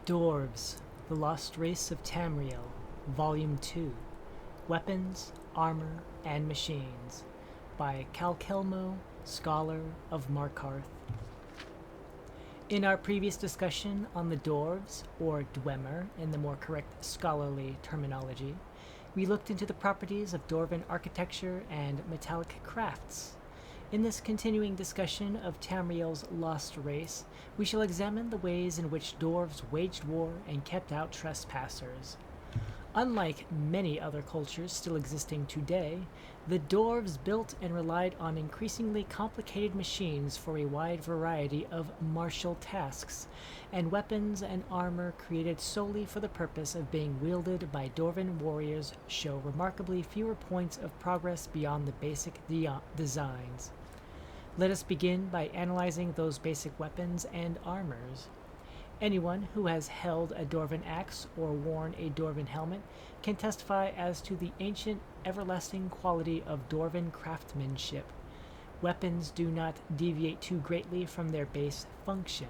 Dwarves, The Lost Race of Tamriel, Volume 2, Weapons, Armor, and Machines, by Calkelmo, Scholar of Markarth. In our previous discussion on the Dwarves, or Dwemer in the more correct scholarly terminology, we looked into the properties of Dwarven architecture and metallic crafts. In this continuing discussion of Tamriel's lost race, we shall examine the ways in which dwarves waged war and kept out trespassers. Unlike many other cultures still existing today, the dwarves built and relied on increasingly complicated machines for a wide variety of martial tasks, and weapons and armor created solely for the purpose of being wielded by dwarven warriors show remarkably fewer points of progress beyond the basic designs. Let us begin by analyzing those basic weapons and armors. Anyone who has held a dwarven axe or worn a dwarven helmet can testify as to the ancient, everlasting quality of dwarven craftsmanship. Weapons do not deviate too greatly from their base function.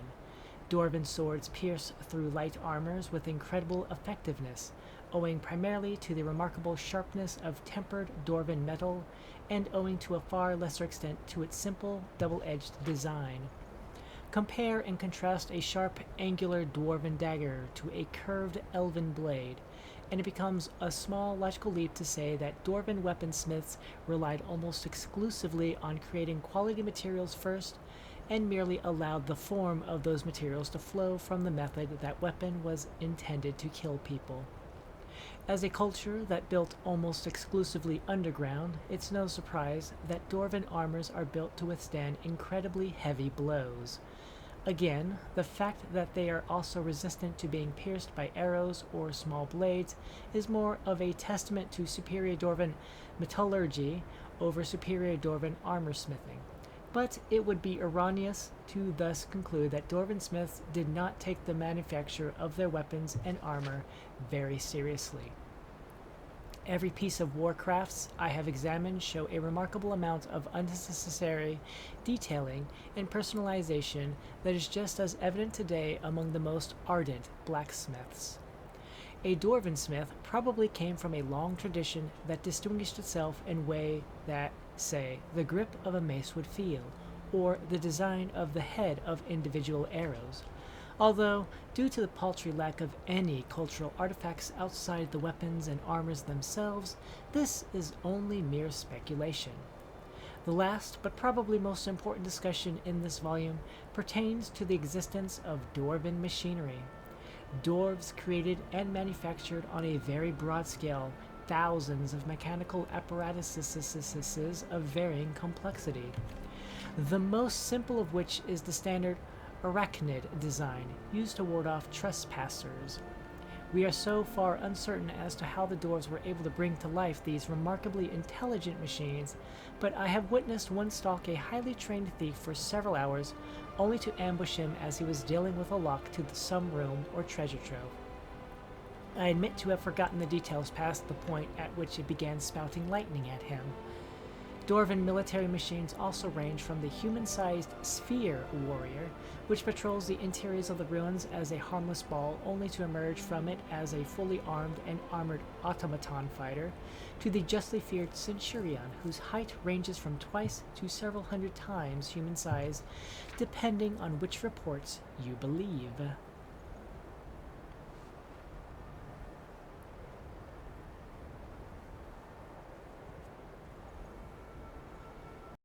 Dwarven swords pierce through light armors with incredible effectiveness, owing primarily to the remarkable sharpness of tempered dwarven metal, and owing to a far lesser extent to its simple, double-edged design. Compare and contrast a sharp, angular dwarven dagger to a curved elven blade, and it becomes a small logical leap to say that dwarven weaponsmiths relied almost exclusively on creating quality materials first, and merely allowed the form of those materials to flow from the method that weapon was intended to kill people. As a culture that built almost exclusively underground, it's no surprise that dwarven armors are built to withstand incredibly heavy blows. Again, the fact that they are also resistant to being pierced by arrows or small blades is more of a testament to superior dwarven metallurgy over superior dwarven armorsmithing. But it would be erroneous to thus conclude that dwarven smiths did not take the manufacture of their weapons and armor very seriously. Every piece of warcrafts I have examined show a remarkable amount of unnecessary detailing and personalization that is just as evident today among the most ardent blacksmiths. A dwarven smith probably came from a long tradition that distinguished itself in a way that, say, the grip of a mace would feel, or the design of the head of individual arrows. Although, due to the paltry lack of any cultural artifacts outside the weapons and armors themselves, this is only mere speculation. The last, but probably most important discussion in this volume pertains to the existence of dwarven machinery. Dwarves created and manufactured on a very broad scale thousands of mechanical apparatuses of varying complexity, the most simple of which is the standard arachnid design used to ward off trespassers. We are so far uncertain as to how the dwarves were able to bring to life these remarkably intelligent machines, but I have witnessed one stalk a highly trained thief for several hours, only to ambush him as he was dealing with a lock to some room or treasure trove. I admit to have forgotten the details past the point at which it began spouting lightning at him. Dwarven military machines also range from the human-sized sphere warrior, which patrols the interiors of the ruins as a harmless ball only to emerge from it as a fully armed and armored automaton fighter, to the justly feared centurion, whose height ranges from twice to several hundred times human size, depending on which reports you believe.